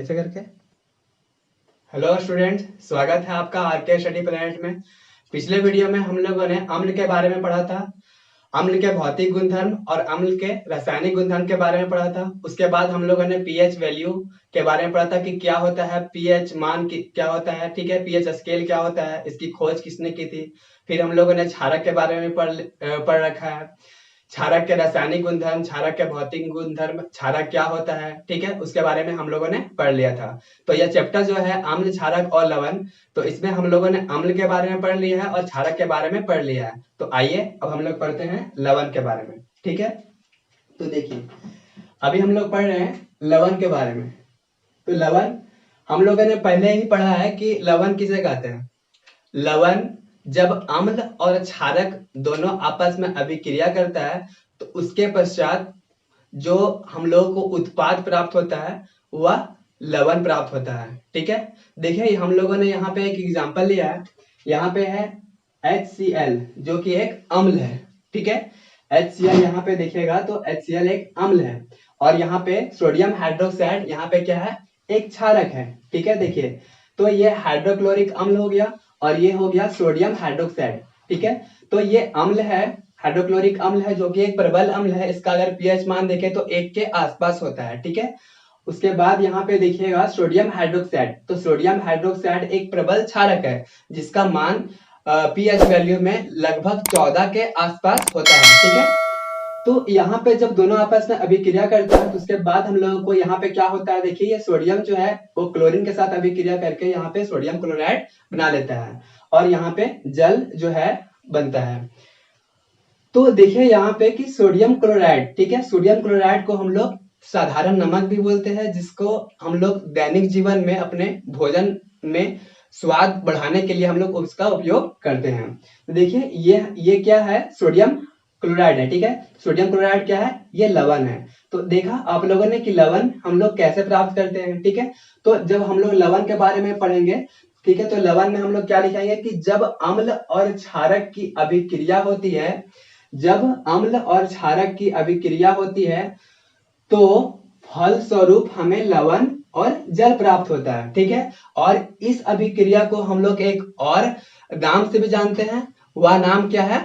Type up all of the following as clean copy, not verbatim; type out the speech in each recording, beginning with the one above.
ऐसे करके। Hello student, स्वागत है आपका आरके स्टडी प्लैनेट में। पिछले वीडियो में हम लोगों ने अम्ल के बारे में पढ़ा था, अम्ल के भौतिक गुणधर्म और अम्ल के रासायनिक गुणधर्म के बारे में पढ़ा था। उसके बाद हम लोगों ने पीएच वैल्यू के बारे में पढ़ा था कि क्या होता है पीएच मान क्या होता है, ठीक है, पीएच स्केल क्या होता है, इसकी खोज किसने की थी। फिर हम लोगों ने क्षारक के बारे में पढ़ रखा है, क्षारक के रासायनिक गुणधर्म, क्षारक के भौतिक गुणधर्म, क्षारक क्या होता है, ठीक है, उसके बारे में हम लोगों ने पढ़ लिया था। तो यह चैप्टर जो है अम्ल, क्षारक और लवण, तो इसमें हम लोगों ने अम्ल के बारे में पढ़ लिया है और क्षारक के बारे में पढ़ लिया है। तो आइए अब हम लोग पढ़ते हैं लवण के बारे में, ठीक है। तो देखिए अभी हम लोग पढ़ रहे हैं लवण के बारे में। तो लवण हम लोगों ने पहले ही पढ़ा है कि लवण किसे कहते हैं। लवण जब अम्ल और क्षारक दोनों आपस में अभिक्रिया करता है तो उसके पश्चात जो हम लोगों को उत्पाद प्राप्त होता है वह लवण प्राप्त होता है, ठीक है। देखिए हम लोगों ने यहाँ पे एक एग्जांपल लिया है, यहाँ पे है HCl जो कि एक अम्ल है, ठीक है। HCl यहाँ पे देखिएगा तो HCl एक अम्ल है और यहाँ पे सोडियम हाइड्रोक्साइड यहाँ पे क्या है, एक क्षारक है, ठीक है। देखिए तो ये हाइड्रोक्लोरिक अम्ल हो गया और ये हो गया सोडियम हाइड्रोक्साइड, ठीक है। तो ये अम्ल है, हाइड्रोक्लोरिक अम्ल है जो कि एक प्रबल अम्ल है। इसका अगर पीएच मान देखें तो 1 के आसपास होता है, ठीक है। उसके बाद यहाँ पे देखिएगा सोडियम हाइड्रोक्साइड, तो सोडियम हाइड्रोक्साइड एक प्रबल क्षारक है जिसका मान पीएच वैल्यू में लगभग 14 के आसपास होता है, ठीक है। तो यहाँ पे जब दोनों आपस में अभिक्रिया करते हैं तो उसके बाद हम लोगों को यहाँ पे क्या होता है, देखिए ये सोडियम जो है वो क्लोरीन के साथ अभिक्रिया करके यहाँ पे सोडियम क्लोराइड बना लेता है और यहाँ पे जल जो है बनता है। तो देखिए यहाँ पे कि सोडियम क्लोराइड, ठीक है, सोडियम क्लोराइड को हम लोग साधारण नमक भी बोलते हैं, जिसको हम लोग दैनिक जीवन में अपने भोजन में स्वाद बढ़ाने के लिए हम लोग उसका उपयोग करते हैं। तो देखिए ये क्या है, सोडियम क्लोराइड है, ठीक है। सोडियम क्लोराइड क्या है, ये लवण है। तो देखा आप लोगों ने कि लवण हम लोग कैसे प्राप्त करते हैं, ठीक है। तो जब हम लोग लवण के बारे में पढ़ेंगे, ठीक है, तो लवण में हम लोग क्या लिखेंगे कि जब अम्ल और क्षारक की अभिक्रिया होती है, जब अम्ल और क्षारक की अभिक्रिया होती है तो फल स्वरूप हमें लवण और जल प्राप्त होता है, ठीक है। और इस अभिक्रिया को हम लोग एक और नाम से भी जानते हैं, वह नाम क्या है,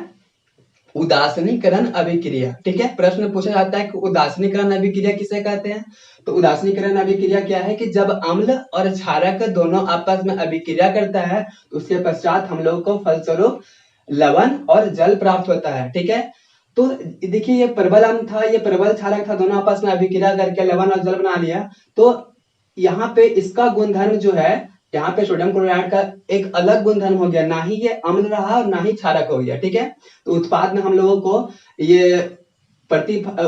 उदासीनीकरण अभिक्रिया, ठीक है। प्रश्न पूछा जाता है कि उदासीनीकरण अभिक्रिया किसे कहते हैं। तो उदासीनीकरण अभिक्रिया क्या है कि जब अम्ल और क्षारक दोनों आपस में अभिक्रिया करता है तो उसके पश्चात हम लोग को फलस्वरूप लवण और जल प्राप्त होता है, ठीक है। तो देखिए ये प्रबल अम्ल था, ये प्रबल क्षारक था, दोनों आपस में अभिक्रिया करके लवण और जल बना लिया। तो यहाँ पे इसका गुणधर्म जो है, यहाँ पे सोडियम क्लोराइड का एक अलग गुणधर्म हो गया, ना ही ये अम्ल रहा और ना ही क्षारक हो गया, ठीक है। तो उत्पाद में हम लोगों को ये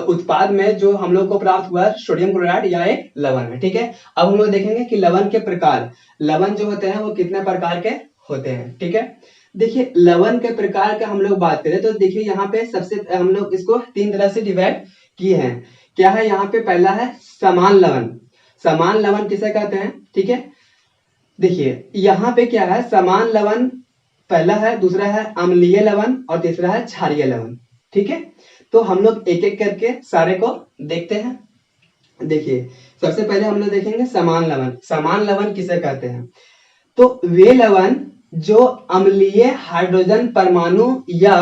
उत्पाद में जो हम लोग को प्राप्त हुआ सोडियम क्लोराइड या एक लवण है, ठीक है। अब हम लोग देखेंगे कि लवण के प्रकार, लवण जो होते हैं वो कितने प्रकार के होते हैं, ठीक है। देखिए लवण के प्रकार का हम लोग बात करें तो देखिए यहाँ पे सबसे हम लोग इसको 3 तरह से डिवाइड किए हैं। क्या है, यहाँ पे पहला है समान लवण। समान लवण किसे कहते हैं, ठीक है। देखिए यहाँ पे क्या है, समान लवण पहला है, दूसरा है अम्लीय लवण और तीसरा है क्षारीय लवण, ठीक है। तो हम लोग एक एक करके सारे को देखते हैं। देखिए सबसे पहले हम लोग देखेंगे समान लवण। समान लवण किसे कहते हैं, तो वे लवण जो अम्लीय हाइड्रोजन परमाणु या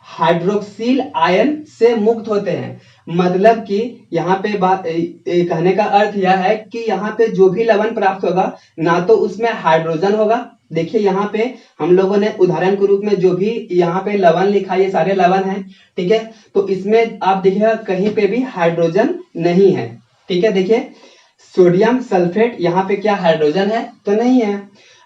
हाइड्रोक्सिल आयन से मुक्त होते हैं। मतलब कि यहाँ पे बात कहने का अर्थ यह है कि यहाँ पे जो भी लवण प्राप्त होगा ना तो उसमें हाइड्रोजन होगा। देखिए यहाँ पे हम लोगों ने उदाहरण के रूप में जो भी यहाँ पे लवण लिखा है ये सारे लवण हैं, ठीक है। तो इसमें आप देखिएगा कहीं पे भी हाइड्रोजन नहीं है, ठीक है। देखिए सोडियम सल्फेट यहाँ पे क्या हाइड्रोजन है, तो नहीं है।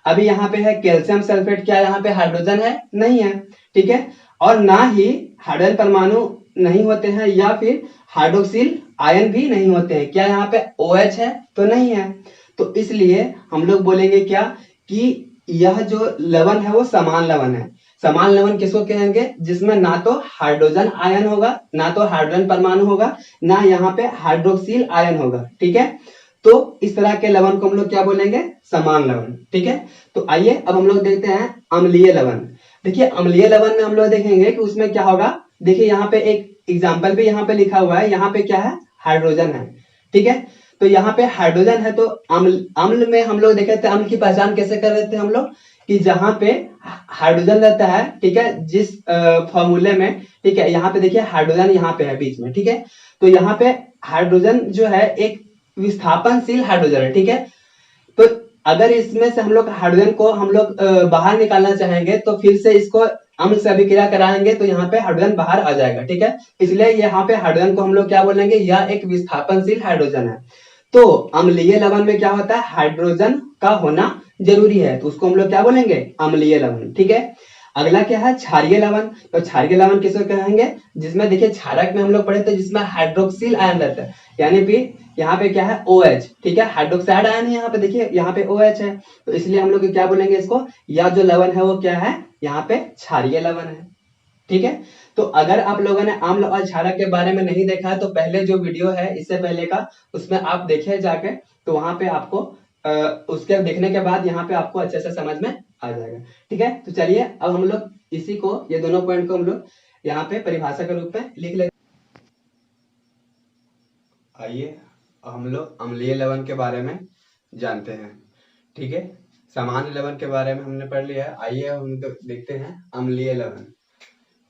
अभी यहाँ पे है कैल्शियम सल्फेट, क्या यहाँ पे हाइड्रोजन है, नहीं है, ठीक है। और ना ही हाइड्रोजन परमाणु नहीं होते हैं या फिर हाइड्रोक्सिल आयन भी नहीं होते हैं, क्या यहाँ पे OH है, तो नहीं है। तो इसलिए हम लोग बोलेंगे क्या कि यह जो लवण है वो समान लवण है। समान लवण किसको कहेंगे, जिसमें ना तो हाइड्रोजन आयन होगा, ना तो हाइड्रोजन परमाणु होगा, ना यहाँ पे हाइड्रोक्सिल आयन होगा, ठीक है। तो इस तरह के लवण को हम लोग क्या बोलेंगे, समान लवण, ठीक है। तो आइए अब हम लोग देखते हैं अम्लीय लवण। देखिए अम्लीय लवण में हम लोग देखेंगे कि उसमें क्या होगा। देखिए यहाँ पे एक एग्जाम्पल भी यहाँ पे लिखा हुआ है, यहाँ पे क्या है, हाइड्रोजन है, ठीक है। तो यहाँ पे हाइड्रोजन है तो अम्ल में हम लोग देखे थे, अम्ल की पहचान कैसे कर रहे थे हम लोग कि जहाँ पे हाइड्रोजन रहता है, ठीक है, जिस फॉर्मूले में, ठीक है, यहाँ पे देखिए हाइड्रोजन यहाँ पे है बीच में, ठीक है, तो यहाँ पे हाइड्रोजन जो है एक विस्थापनशील हाइड्रोजन है, ठीक है। तो अगर इसमें से हम लोग हाइड्रोजन को हम लोग बाहर निकालना चाहेंगे तो फिर से इसको अम्ल से अभिक्रिया कराएंगे तो यहाँ पे हाइड्रोजन बाहर आ जाएगा, ठीक है। इसलिए यहाँ पे हाइड्रोजन को हम लोग क्या बोलेंगे, यह एक विस्थापनशील हाइड्रोजन है। तो अम्लीय लवण में क्या होता है, हाइड्रोजन का होना जरूरी है, तो उसको हम लोग क्या बोलेंगे, अम्लीय लवण, ठीक है। अगला क्या है, क्षारीय लवण। तो क्षारीय लवण किसको कहेंगे, जिसमें देखिए क्षारक में हम लोग पढ़े थे जिसमें हाइड्रोक्सिल आयन रहता है, यानी कि यहाँ पे क्या है OH, ठीक है, हाइड्रोक्साइड आयन है यहाँ पे, देखिए यहाँ पे OH है, तो इसलिए हम लोग क्या बोलेंगे इसको, या जो लवण है वो क्या है, यहाँ पे क्षारीय लवण है, ठीक है। तो अगर आप लोगों ने अम्ल और क्षारक के बारे में नहीं देखा तो पहले जो वीडियो है इससे पहले का, उसमें आप देखिए जाके, तो वहां पे आपको उसके देखने के बाद यहाँ पे आपको अच्छे से समझ में आ जाएगा, ठीक है। तो चलिए अब हम लोग इसी को, ये दोनों पॉइंट को हम लोग यहाँ पे परिभाषा के रूप में लिख लेते। आइए हम लोग अम्लीय लवण के बारे में जानते हैं, ठीक है। सामान्य लवण के बारे में हमने पढ़ लिया है, आइए हम देखते हैं अम्लीय लवण।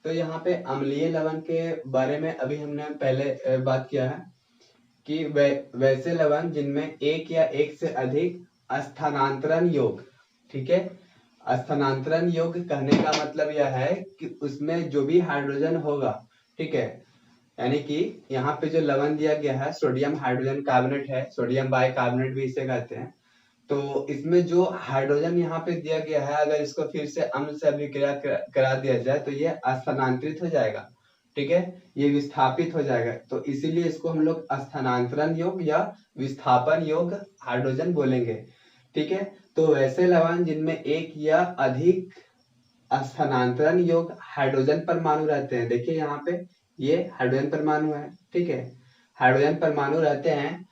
तो यहाँ पे अम्लीय लवण के बारे में अभी हमने पहले बात किया है कि वैसे लवण जिनमें एक या एक से अधिक स्थानांतरण योग, ठीक है, स्थानांतरण योग कहने का मतलब यह है कि उसमें जो भी हाइड्रोजन होगा, ठीक है, यानी कि यहाँ पे जो लवण दिया गया है सोडियम हाइड्रोजन कार्बोनेट है, सोडियम बाइकार्बोनेट भी इसे कहते हैं। तो इसमें जो हाइड्रोजन यहाँ पे दिया गया है, अगर इसको फिर से अम्ल से अभिक्रिया करा दिया जाए तो ये स्थानांतरित हो जाएगा, ठीक है, ये विस्थापित हो जाएगा, तो इसीलिए इसको हम लोग स्थानांतरण योग या विस्थापन योग हाइड्रोजन बोलेंगे, ठीक है। तो वैसे लवण जिनमें एक या अधिक स्थानांतरण योग हाइड्रोजन परमाणु रहते हैं, देखिए यहाँ पे ये हाइड्रोजन परमाणु है, ठीक है, हाइड्रोजन परमाणु रहते हैं,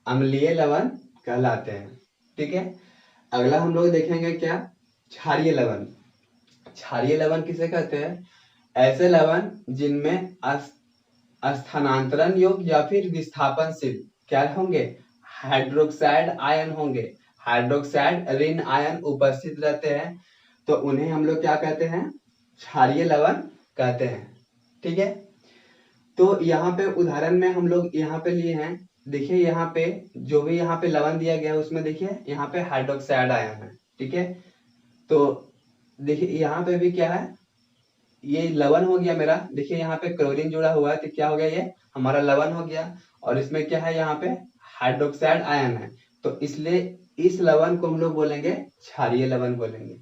अम्लीय लवण कहलाते हैं, ठीक है। अगला हम लोग देखेंगे क्या, क्षारीय लवण। क्षारीय लवण किसे कहते हैं, ऐसे लवण जिनमें स्थानांतरण योग या फिर विस्थापनशील क्या होंगे, हाइड्रोक्साइड आयन होंगे, हाइड्रोक्साइड ऋण आयन उपस्थित रहते हैं, तो उन्हें हम लोग क्या कहते हैं, क्षारीय लवण कहते हैं, ठीक है। तो यहाँ पे उदाहरण में हम लोग यहाँ पे लिए हैं, देखिए यहाँ पे जो भी यहाँ पे लवण दिया गया है उसमें देखिए यहाँ पे हाइड्रोक्साइड आयन है, ठीक है। तो देखिए यहाँ पे भी क्या है, ये लवण हो गया मेरा, देखिए यहाँ पे क्लोरीन जुड़ा हुआ है तो क्या हो गया, ये हमारा लवण हो गया, और इसमें क्या है, यहाँ पे हाइड्रोक्साइड आयन है, तो इसलिए इस लवण को हम लोग बोलेंगे क्षारीय लवण बोलेंगे,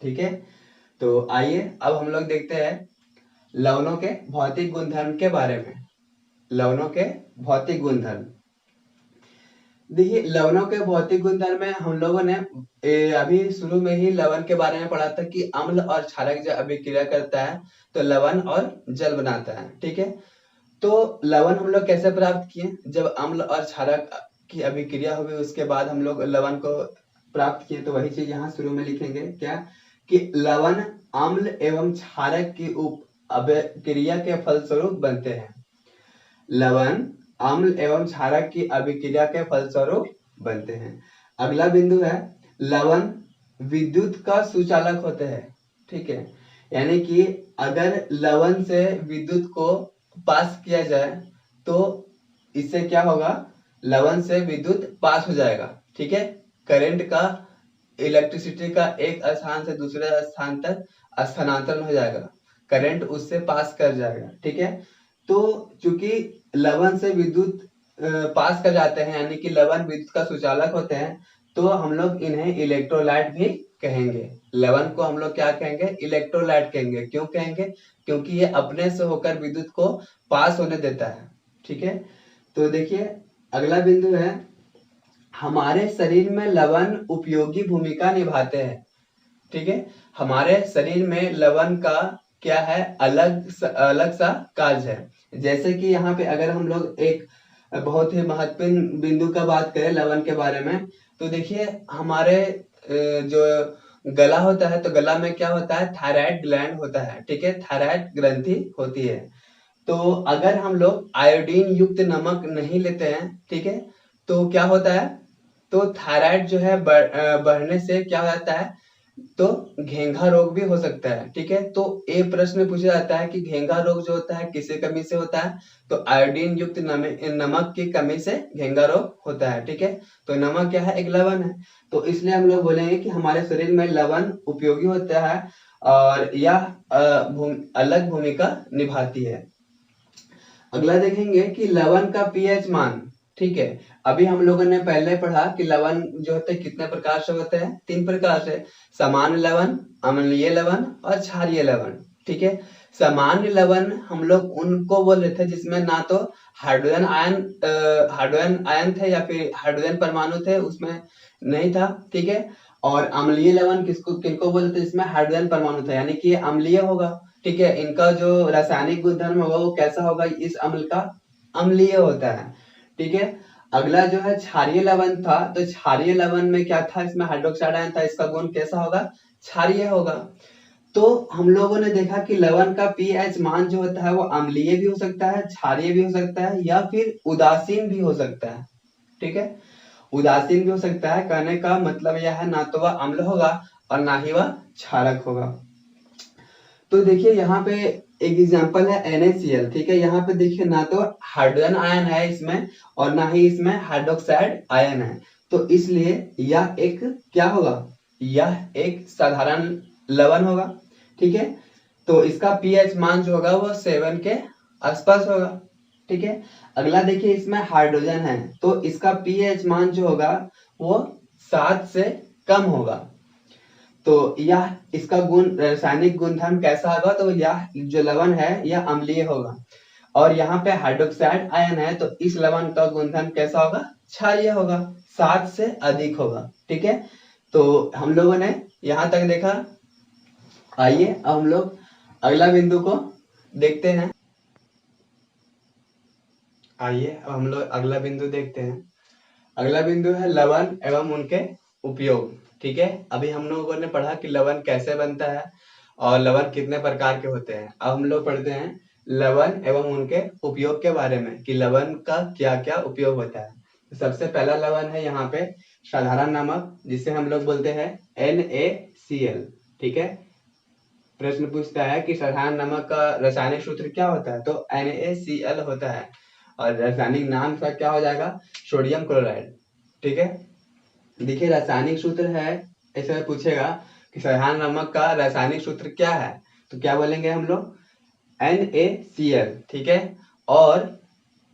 ठीक है। तो आइए अब हम लोग देखते हैं लवणों के भौतिक गुणधर्म के बारे में। लवणों के भौतिक गुणधर्म, देखिए लवणों के भौतिक गुणधर्म में हम लोगों ने अभी शुरू में ही लवण के बारे में पढ़ा था कि अम्ल और क्षारक जब अभिक्रिया करता है तो लवण और जल बनाता है, ठीक है। तो लवण हम लोग कैसे प्राप्त किए, जब अम्ल और क्षारक की अभिक्रिया हुई उसके बाद हम लोग लवण को प्राप्त किए, तो वही चीज यहाँ शुरू में लिखेंगे क्या, कि लवण अम्ल एवं क्षारक की उप अभिक्रिया के फलस्वरूप बनते हैं। लवण अम्ल एवं क्षारक की अभिक्रिया के फलस्वरूप बनते हैं। अगला बिंदु है, लवण विद्युत का सुचालक होते हैं, ठीक है, यानी कि अगर लवण से विद्युत को पास किया जाए तो इससे क्या होगा, लवण से विद्युत पास हो जाएगा, ठीक है, करंट का, इलेक्ट्रिसिटी का एक स्थान से दूसरे स्थान तक स्थानांतरण हो जाएगा, करंट उससे पास कर जाएगा, ठीक है। तो चूंकि लवण से विद्युत पास कर जाते हैं, यानी कि लवण विद्युत का सुचालक होते हैं, तो हम लोग इन्हें इलेक्ट्रोलाइट भी कहेंगे। लवण को हम लोग क्या कहेंगे, इलेक्ट्रोलाइट कहेंगे। क्यों कहेंगे, क्योंकि ये अपने से होकर विद्युत को पास होने देता है, ठीक है। तो देखिए अगला बिंदु है, हमारे शरीर में लवण उपयोगी भूमिका निभाते हैं, ठीक है। हमारे शरीर में लवण का क्या है, अलग सा कार्य है। जैसे कि यहाँ पे अगर हम लोग एक बहुत ही महत्वपूर्ण बिंदु का बात करें लवण के बारे में, तो देखिए हमारे जो गला होता है, तो गला में क्या होता है, थायराइड ग्लैंड होता है, ठीक है, थायराइड ग्रंथि होती है। तो अगर हम लोग आयोडीन युक्त नमक नहीं लेते हैं, ठीक है, तो क्या होता है, तो थायराइड जो है बढ़ने से क्या हो जाता है, तो घेंघा रोग भी हो सकता है। ठीक है, तो एक प्रश्न पूछा जाता है कि घेंघा रोग जो होता है किससे कमी से होता है, तो आयोडीन युक्त नमक की कमी से घेंघा रोग होता है। ठीक है, तो नमक क्या है, एक लवण है, तो इसलिए हम लोग बोलेंगे कि हमारे शरीर में लवण उपयोगी होता है और यह अलग भूमिका निभाती है। अगला देखेंगे कि लवण का पीएच मान। ठीक है, अभी हम लोगों ने पहले पढ़ा कि लवण जो होते हैं कितने प्रकार से होते हैं, 3 प्रकार से, सामान्य लवण, अम्लीय लवण और क्षारीय लवण। ठीक है, सामान्य लवण हम लोग उनको बोल रहे थे जिसमें ना तो हाइड्रोजन आयन थे या फिर हाइड्रोजन परमाणु थे, उसमें नहीं था। ठीक है, और अम्लीय लवण किनको बोलते थे, जिसमें हाइड्रोजन परमाणु था, यानी कि ये अम्लीय होगा। ठीक है, इनका जो रासायनिक गुणधर्म होगा वो कैसा होगा, इस अम्ल का अम्लीय होता है। ठीक है, अगला जो है क्षारीय लवण था, तो क्षारीय लवण में क्या था, इसमें हाइड्रोक्साइड आयन था, इसका गुण कैसा होगा, क्षारीय होगा। तो हम लोगों ने देखा कि लवण का पीएच मान जो होता है वो अम्लीय भी हो सकता है, क्षारीय भी हो सकता है या फिर उदासीन भी हो सकता है। ठीक है, उदासीन भी हो सकता है, कहने का मतलब यह है ना तो वह अम्ल होगा और ना ही वह क्षारक होगा। तो देखिए यहाँ पे एक एग्जांपल है NaCl। ठीक है, यहाँ पे देखिए ना तो हाइड्रोजन आयन है इसमें और ना ही इसमें हाइड्रोक्साइड आयन है, तो इसलिए यह एक क्या होगा, यह एक साधारण लवण होगा। ठीक है, तो इसका पीएच मान जो होगा वो 7 के आसपास होगा। ठीक है, अगला देखिए इसमें हाइड्रोजन है, तो इसका पीएच मान जो होगा वो 7 से कम होगा। तो यह इसका गुण रासायनिक गुणधर्म कैसा होगा, तो यह जो लवण है यह अम्लीय होगा। और यहाँ पे हाइड्रोक्साइड आयन है, तो इस लवण का गुणधर्म कैसा होगा, क्षारीय होगा, 7 से अधिक होगा। ठीक है, तो हम लोगों ने यहाँ तक देखा। आइए अब हम लोग अगला बिंदु को देखते हैं। आइए अब हम लोग अगला बिंदु देखते हैं। अगला बिंदु है लवण एवं उनके उपयोग। ठीक है, अभी हम लोगों ने पढ़ा कि लवण कैसे बनता है और लवण कितने प्रकार के होते हैं। अब हम लोग पढ़ते हैं लवण एवं उनके उपयोग के बारे में कि लवण का क्या क्या उपयोग होता है। तो सबसे पहला लवण है यहाँ पे साधारण नमक, जिसे हम लोग बोलते हैं NaCl। ठीक है, प्रश्न पूछता है कि साधारण नमक का रासायनिक सूत्र क्या होता है, तो NaCl होता है और रासायनिक नाम का क्या हो जाएगा, सोडियम क्लोराइड। ठीक है, देखिए रासायनिक सूत्र है, ऐसे पूछेगा कि साधारण नमक का रासायनिक सूत्र क्या है, तो क्या बोलेंगे हम लोग, NaCl। ठीक है, और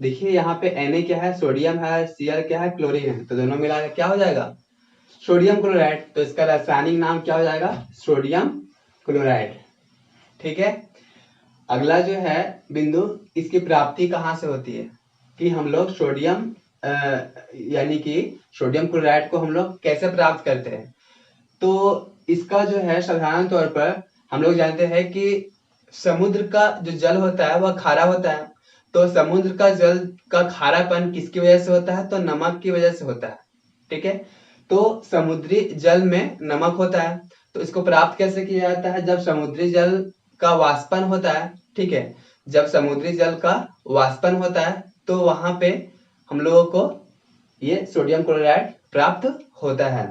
देखिए यहाँ पे Na क्या है, सोडियम है, Cl क्या है, क्लोरीन है, तो दोनों मिला क्या हो जाएगा, सोडियम क्लोराइड। तो इसका रासायनिक नाम क्या हो जाएगा, सोडियम क्लोराइड। ठीक है, अगला जो है बिंदु, इसकी प्राप्ति कहाँ से होती है, कि हम लोग सोडियम यानी कि सोडियम क्लोराइड को हम लोग कैसे प्राप्त करते हैं। तो इसका जो है साधारण तौर पर हम लोग जानते हैं कि समुद्र का जो जल होता है वह खारा होता है, तो समुद्र का जल का खारापन किसकी वजह से होता है, तो नमक की वजह से होता है। ठीक है, तो समुद्री जल में नमक होता है, तो इसको प्राप्त कैसे किया जाता है, जब समुद्री जल का वाष्पन होता है। ठीक है, जब समुद्री जल का वाष्पन होता है तो वहां पे हम लोगों को ये सोडियम क्लोराइड प्राप्त होता है।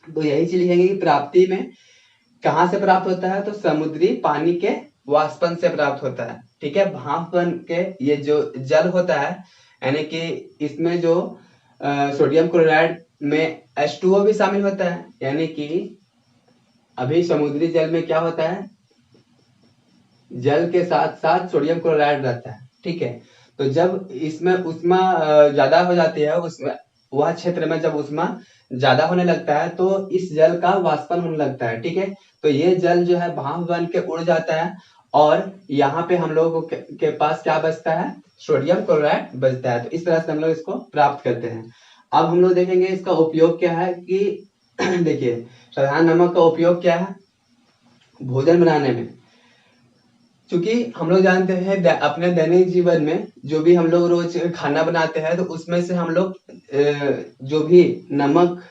तो यही चीज लिखेंगे कि प्राप्ति में कहाँ से प्राप्त होता है, तो समुद्री पानी के वाष्पन से प्राप्त होता है। ठीक है, भाप बन के ये जो जल होता है, यानी कि इसमें जो सोडियम क्लोराइड में H2O भी शामिल होता है, यानी कि अभी समुद्री जल में क्या होता है, जल के साथ साथ सोडियम क्लोराइड रहता है। ठीक है, तो जब इसमें उष्मा ज्यादा हो जाती है, उसमें वह क्षेत्र में जब उष्मा ज्यादा होने लगता है तो इस जल का वाष्पन होने लगता है। ठीक है, तो ये जल जो है भाप बन के उड़ जाता है और यहाँ पे हम लोगों के पास क्या बचता है, सोडियम क्लोराइड बचता है। तो इस तरह से हम लोग इसको प्राप्त करते हैं। अब हम लोग देखेंगे इसका उपयोग क्या है, कि देखिए साधारण नमक का उपयोग क्या है, भोजन बनाने में। क्योंकि हम लोग जानते हैं अपने दैनिक जीवन में जो भी हम लोग रोज खाना बनाते हैं, तो उसमें से हम लोग जो भी नमक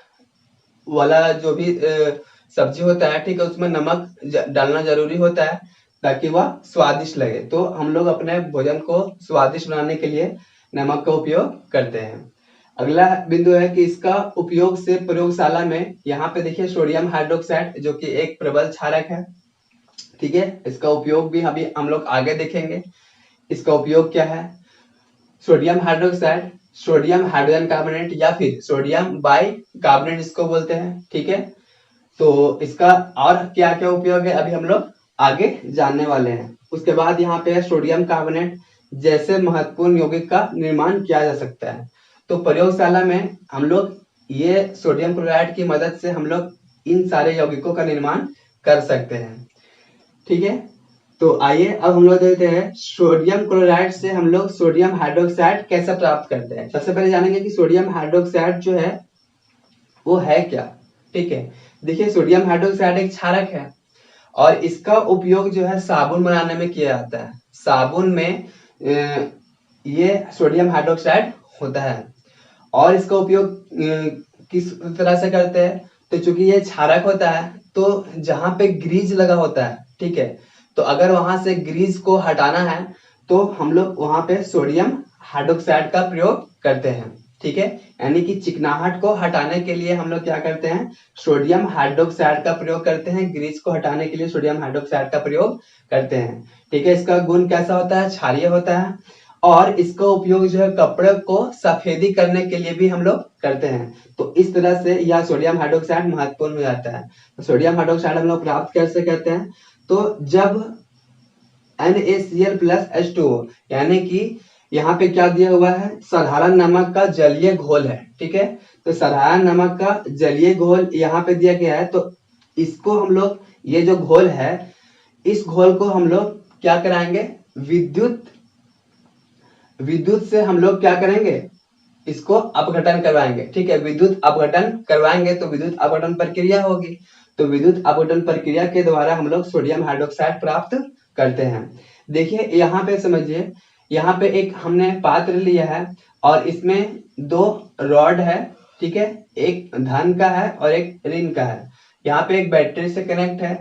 वाला जो भी सब्जी होता है, ठीक है, उसमें नमक डालना जरूरी होता है ताकि वह स्वादिष्ट लगे। तो हम लोग अपने भोजन को स्वादिष्ट बनाने के लिए नमक का उपयोग करते हैं। अगला बिंदु है कि इसका उपयोग से प्रयोगशाला में, यहाँ पे देखिए सोडियम हाइड्रोक्साइड जो कि एक प्रबल क्षारक है, ठीक है, इसका उपयोग भी अभी हम लोग आगे देखेंगे। इसका उपयोग क्या है? Sodium hydroxide, sodium hydrogen carbonate या फिर सोडियम बाई कार्बोनेट इसको बोलते हैं, ठीक है। तो इसका और क्या क्या उपयोग है अभी हम लोग आगे जानने वाले हैं। उसके बाद यहाँ पे सोडियम कार्बोनेट जैसे महत्वपूर्ण यौगिक का निर्माण किया जा सकता है। तो प्रयोगशाला में हम लोग ये सोडियम क्लोराइड की मदद से हम लोग इन सारे यौगिकों का निर्माण कर सकते हैं, ठीक है। तो आइए अब हम लोग देखते हैं सोडियम क्लोराइड से हम लोग सोडियम हाइड्रोक्साइड कैसे प्राप्त करते हैं। सबसे पहले जानेंगे कि सोडियम हाइड्रोक्साइड जो है वो है क्या, ठीक है। देखिए सोडियम हाइड्रोक्साइड एक क्षारक है और इसका उपयोग जो है साबुन बनाने में किया जाता है। साबुन में ये सोडियम हाइड्रोक्साइड होता है और इसका उपयोग किस तरह से करते हैं? तो चूंकि ये क्षारक होता है तो जहां पे ग्रीज लगा होता है, ठीक है, तो अगर वहां से ग्रीज को हटाना है तो हम लोग वहां पे सोडियम हाइड्रोक्साइड का प्रयोग करते हैं, ठीक है। यानी कि चिकनाहट को हटाने के लिए हम लोग क्या करते हैं? सोडियम हाइड्रोक्साइड का प्रयोग करते हैं। ग्रीस को हटाने के लिए सोडियम हाइड्रोक्साइड का प्रयोग करते हैं, ठीक है। इसका गुण कैसा होता है? क्षारीय होता है और इसका उपयोग जो है कपड़े को सफेदी करने के लिए भी हम लोग करते हैं। तो इस तरह से यह सोडियम हाइड्रोक्साइड महत्वपूर्ण हो जाता है। तो सोडियम हाइड्रोक्साइड हम लोग प्राप्त कैसे करते हैं? तो जब NaCl+H2O, यानी कि यहाँ पे क्या दिया हुआ है? साधारण नमक का जलीय घोल है, ठीक है। तो साधारण नमक का जलीय घोल यहाँ पे दिया गया है। तो इसको हम लोग, ये जो घोल है, इस घोल को हम लोग क्या कराएंगे? विद्युत से हम लोग क्या करेंगे? इसको अपघटन करवाएंगे, ठीक है। विद्युत अपघटन करवाएंगे तो विद्युत अपघटन प्रक्रिया होगी। तो विद्युत अपघटन प्रक्रिया के द्वारा हम लोग सोडियम हाइड्रोक्साइड प्राप्त करते हैं। देखिए यहाँ पे समझिए, यहाँ पे एक हमने पात्र लिया है और इसमें दो रॉड है, ठीक है। एक धन का है और एक ऋण का है। यहाँ पे एक बैटरी से कनेक्ट है।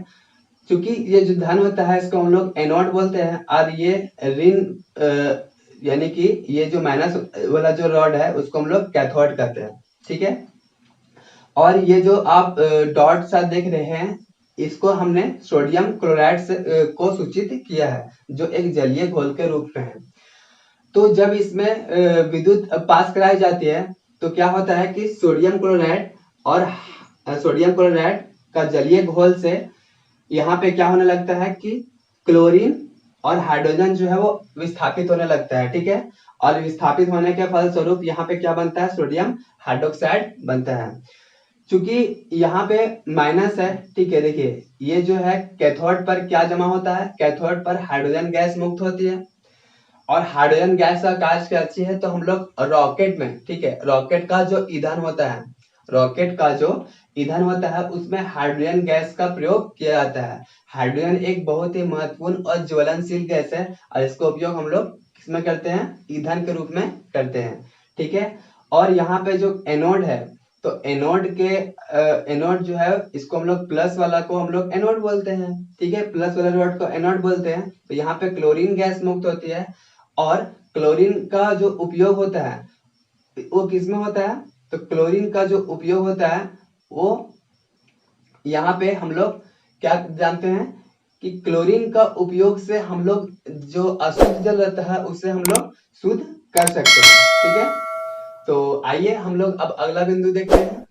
क्योंकि ये जो धन होता है इसको हम लोग एनोड बोलते हैं और ये ऋण यानी कि ये जो माइनस वाला जो रॉड है उसको हम लोग कैथोड कहते हैं, ठीक है। और ये जो आप डॉट सा देख रहे हैं, इसको हमने सोडियम क्लोराइड से को सूचित किया है, जो एक जलीय घोल के रूप में है। तो जब इसमें विद्युत पास कराई जाती है तो क्या होता है कि सोडियम क्लोराइड का जलीय घोल से यहाँ पे क्या होने लगता है कि क्लोरीन और हाइड्रोजन जो है वो विस्थापित होने लगता है, ठीक है। और विस्थापित होने के फलस्वरूप यहाँ पे क्या बनता है? सोडियम हाइड्रोक्साइड बनता है। चूंकि यहाँ पे माइनस है, ठीक है, देखिए ये जो है कैथोड पर क्या जमा होता है? कैथोड पर हाइड्रोजन गैस मुक्त होती है और हाइड्रोजन गैस का कार्य क्या अच्छी है? तो हम लोग रॉकेट में, ठीक है, रॉकेट का जो ईंधन होता है, रॉकेट का जो ईंधन होता है उसमें हाइड्रोजन गैस का प्रयोग किया जाता है। हाइड्रोजन एक बहुत ही महत्वपूर्ण और ज्वलनशील गैस है और इसका उपयोग हम लोग किसमें करते हैं? ईंधन के रूप में करते हैं, ठीक है। और यहाँ पे जो एनोड है, तो एनोड जो है इसको हम लोग प्लस वाला को हम लोग एनोड बोलते हैं, ठीक है। प्लस वाला रॉड को एनोड बोलते हैं। तो यहाँ पे क्लोरीन गैस मुक्त होती है और क्लोरीन का जो उपयोग होता है वो किसमें होता है? तो क्लोरीन का जो उपयोग होता है वो यहाँ पे हम लोग क्या जानते हैं कि क्लोरीन का उपयोग से हम लोग जो अशुद्ध जल रहता है उसे हम लोग शुद्ध कर सकते हैं, ठीक है। तो आइए हम लोग अब अगला बिंदु देखते हैं।